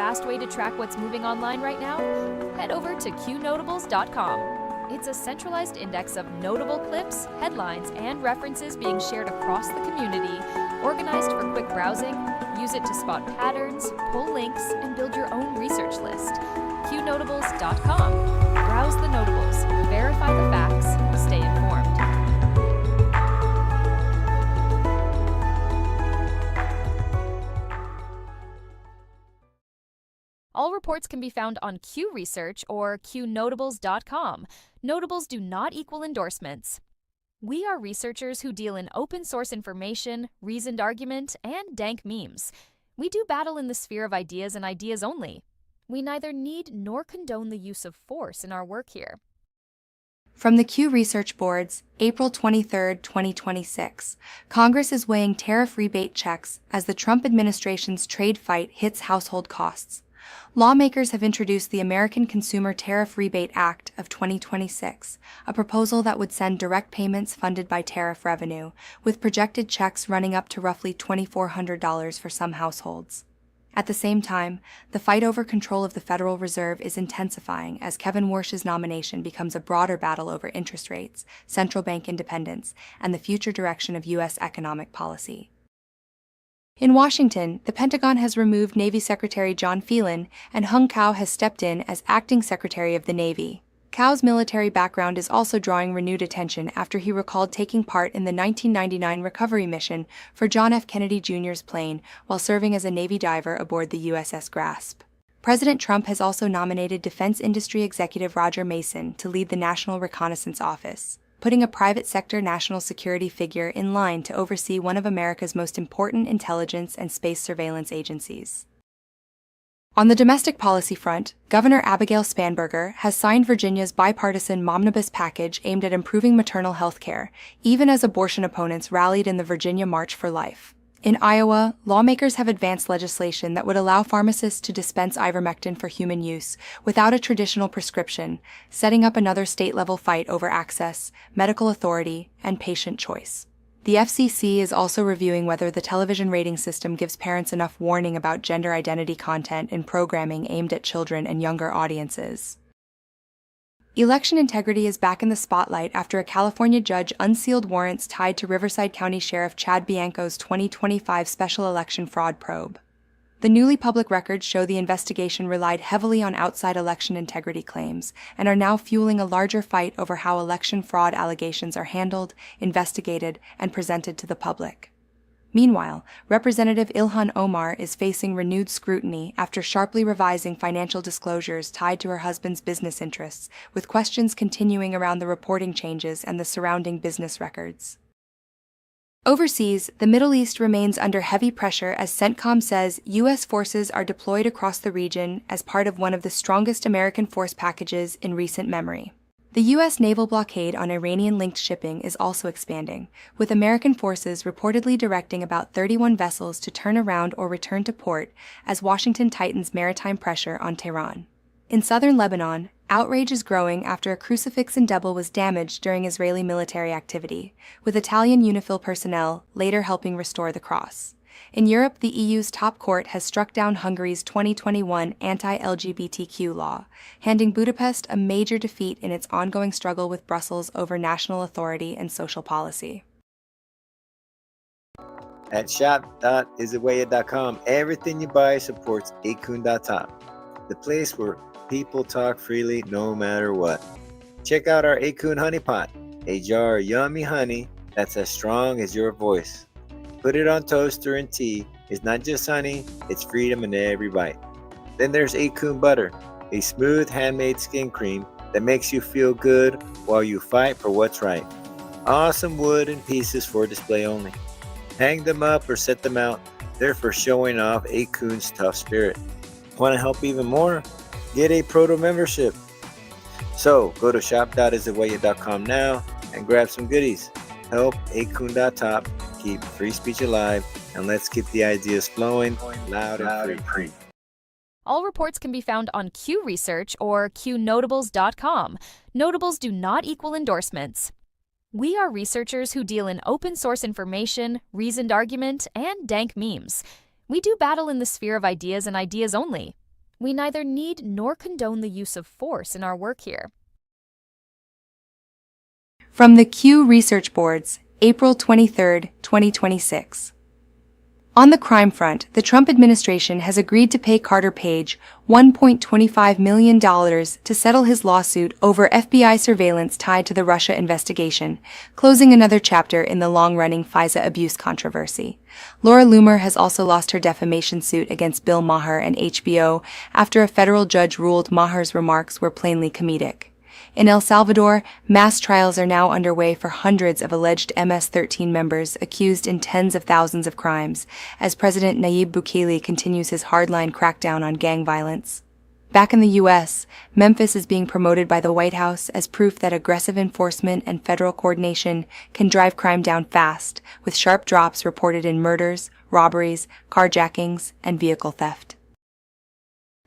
fast way to track what's moving online right now? Head over to Qnotables.com. It's a centralized index of notable clips, headlines, and references being shared across the community, organized for quick browsing. Use it to spot patterns, pull links, and build your own research list. Qnotables.com. Browse the notables, verify the facts, stay informed. All reports can be found on qresearch or qnotables.com. Notables do not equal endorsements. We are researchers who deal in open source information, reasoned argument, and dank memes. We do battle in the sphere of ideas and ideas only. We neither need nor condone the use of force in our work here. From the Q Research Boards, April 23, 2026, Congress is weighing tariff rebate checks as the Trump administration's trade fight hits household costs. Lawmakers have introduced the American Consumer Tariff Rebate Act of 2026, a proposal that would send direct payments funded by tariff revenue, with projected checks running up to roughly $2,400 for some households. At the same time, the fight over control of the Federal Reserve is intensifying as Kevin Warsh's nomination becomes a broader battle over interest rates, central bank independence, and the future direction of U.S. economic policy. In Washington, the Pentagon has removed Navy Secretary John Phelan, and Hung Cao has stepped in as acting Secretary of the Navy. Cao's military background is also drawing renewed attention after he recalled taking part in the 1999 recovery mission for John F. Kennedy Jr.'s plane while serving as a Navy diver aboard the USS Grasp. President Trump has also nominated defense industry executive Roger Mason to lead the National Reconnaissance Office, putting a private sector national security figure in line to oversee one of America's most important intelligence and space surveillance agencies. On the domestic policy front, Governor Abigail Spanberger has signed Virginia's bipartisan Momnibus package aimed at improving maternal health care, even as abortion opponents rallied in the Virginia March for Life. In Iowa, lawmakers have advanced legislation that would allow pharmacists to dispense ivermectin for human use without a traditional prescription, setting up another state-level fight over access, medical authority, and patient choice. The FCC is also reviewing whether the television rating system gives parents enough warning about gender identity content in programming aimed at children and younger audiences. Election integrity is back in the spotlight after a California judge unsealed warrants tied to Riverside County Sheriff Chad Bianco's 2025 special election fraud probe. The newly public records show the investigation relied heavily on outside election integrity claims and are now fueling a larger fight over how election fraud allegations are handled, investigated, and presented to the public. Meanwhile, Representative Ilhan Omar is facing renewed scrutiny after sharply revising financial disclosures tied to her husband's business interests, with questions continuing around the reporting changes and the surrounding business records. Overseas, the Middle East remains under heavy pressure as CENTCOM says U.S. forces are deployed across the region as part of one of the strongest American force packages in recent memory. The U.S. naval blockade on Iranian-linked shipping is also expanding, with American forces reportedly directing about 31 vessels to turn around or return to port as Washington tightens maritime pressure on Tehran. In southern Lebanon, outrage is growing after a crucifix in Debil was damaged during Israeli military activity, with Italian UNIFIL personnel later helping restore the cross. In Europe, the EU's top court has struck down Hungary's 2021 anti-LGBTQ law, handing Budapest a major defeat in its ongoing struggle with Brussels over national authority and social policy. At shop.isawaya.com, everything you buy supports acun.top, the place where people talk freely no matter what. Check out our Acun Honey Pot, a jar of yummy honey that's as strong as your voice. Put it on toaster and tea. It's not just honey, it's freedom in every bite. Then there's Acun Butter, a smooth handmade skin cream that makes you feel good while you fight for what's right. Awesome wooden pieces for display only. Hang them up or set them out. They're for showing off Acun's tough spirit. Want to help even more? Get a proto membership. So go to shop.isawaya.com now and grab some goodies. Help Acun.top keep free speech alive, and let's keep the ideas flowing loud and free. All reports can be found on qresearch or qnotables.com. Notables do not equal endorsements. We are researchers who deal in open source information, reasoned argument, and dank memes. We do battle in the sphere of ideas and ideas only. We neither need nor condone the use of force in our work here. From the Q Research Boards, April 23, 2026. On the crime front, the Trump administration has agreed to pay Carter Page $1.25 million to settle his lawsuit over FBI surveillance tied to the Russia investigation, closing another chapter in the long-running FISA abuse controversy. Laura Loomer has also lost her defamation suit against Bill Maher and HBO after a federal judge ruled Maher's remarks were plainly comedic. In El Salvador, mass trials are now underway for hundreds of alleged MS-13 members accused in tens of thousands of crimes, as President Nayib Bukele continues his hardline crackdown on gang violence. Back in the U.S., Memphis is being promoted by the White House as proof that aggressive enforcement and federal coordination can drive crime down fast, with sharp drops reported in murders, robberies, carjackings, and vehicle theft.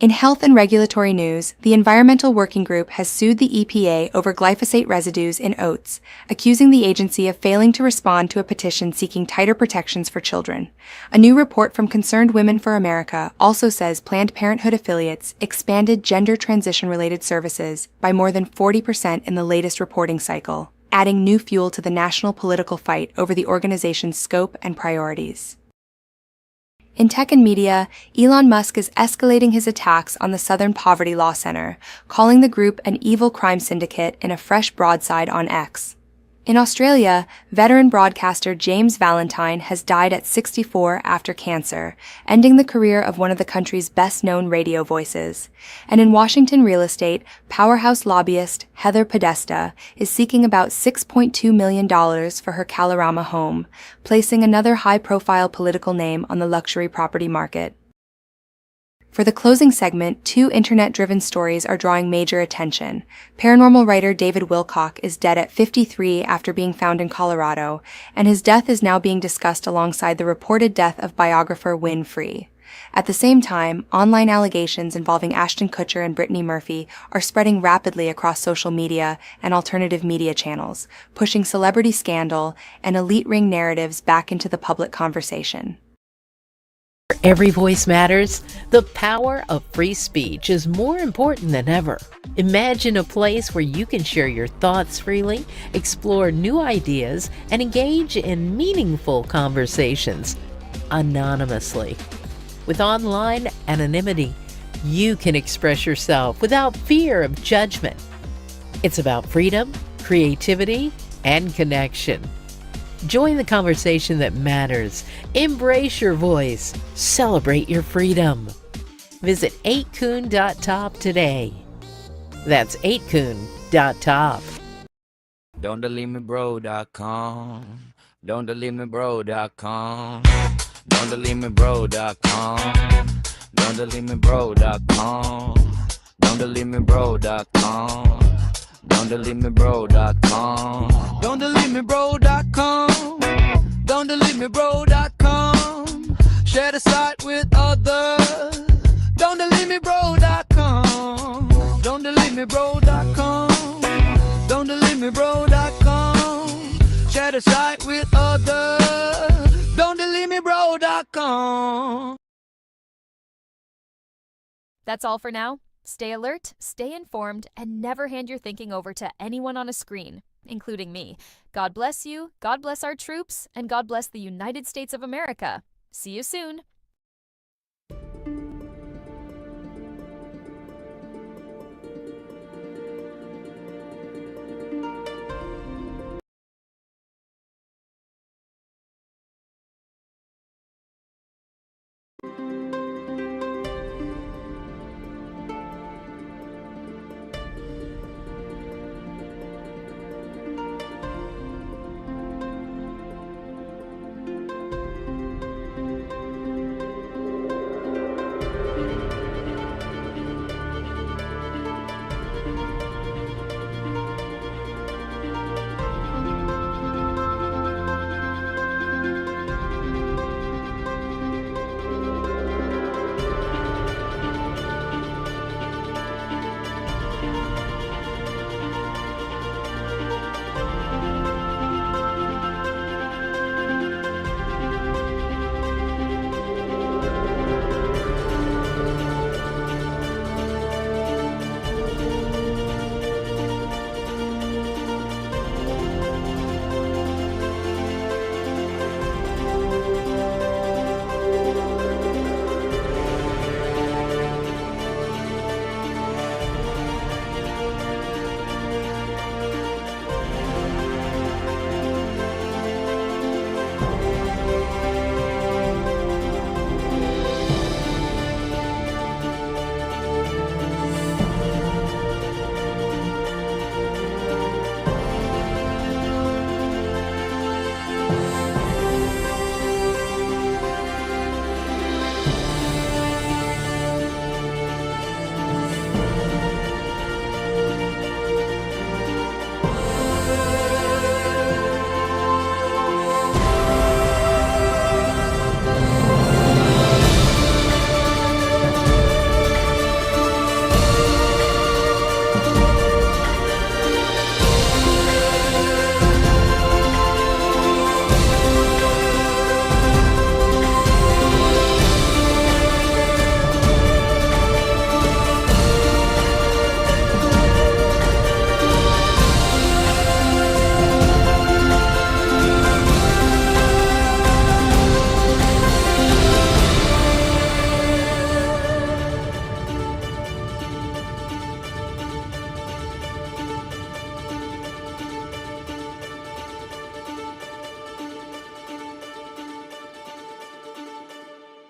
In health and regulatory news, the Environmental Working Group has sued the EPA over glyphosate residues in oats, accusing the agency of failing to respond to a petition seeking tighter protections for children. A new report from Concerned Women for America also says Planned Parenthood affiliates expanded gender transition-related services by more than 40% in the latest reporting cycle, adding new fuel to the national political fight over the organization's scope and priorities. In tech and media, Elon Musk is escalating his attacks on the Southern Poverty Law Center, calling the group an evil crime syndicate in a fresh broadside on X. In Australia, veteran broadcaster James Valentine has died at 64 after cancer, ending the career of one of the country's best-known radio voices. And in Washington real estate, powerhouse lobbyist Heather Podesta is seeking about $6.2 million for her Kalorama home, placing another high-profile political name on the luxury property market. For the closing segment, two internet-driven stories are drawing major attention. Paranormal writer David Wilcock is dead at 53 after being found in Colorado, and his death is now being discussed alongside the reported death of biographer Win Free. At the same time, online allegations involving Ashton Kutcher and Brittany Murphy are spreading rapidly across social media and alternative media channels, pushing celebrity scandal and elite ring narratives back into the public conversation. Every voice matters. The power of free speech is more important than ever. Imagine a place where you can share your thoughts freely, explore new ideas, and engage in meaningful conversations anonymously. With online anonymity, you can express yourself without fear of judgment. It's about freedom, creativity, and connection. Join the conversation that matters. Embrace your voice. Celebrate your freedom. Visit 8kun.top today. That's 8kun.top. Don'tDeleteMeBro.com. Don'tDeleteMeBro.com. Don'tDeleteMeBro.com. Don'tDeleteMeBro.com. Don'tDeleteMeBro.com. Don'tDeleteMeBro.com. Don'tDeleteMeBro.com. Don'tDeleteMeBro.com. Share the site with others. Don'tDeleteMeBro.com. Don'tDeleteMeBro.com. Don'tDeleteMeBro.com. Share the site with others. Don'tDeleteMeBro.com. That's all for now. Stay alert, stay informed, and never hand your thinking over to anyone on a screen, including me. God bless you, God bless our troops, and God bless the United States of America. See you soon.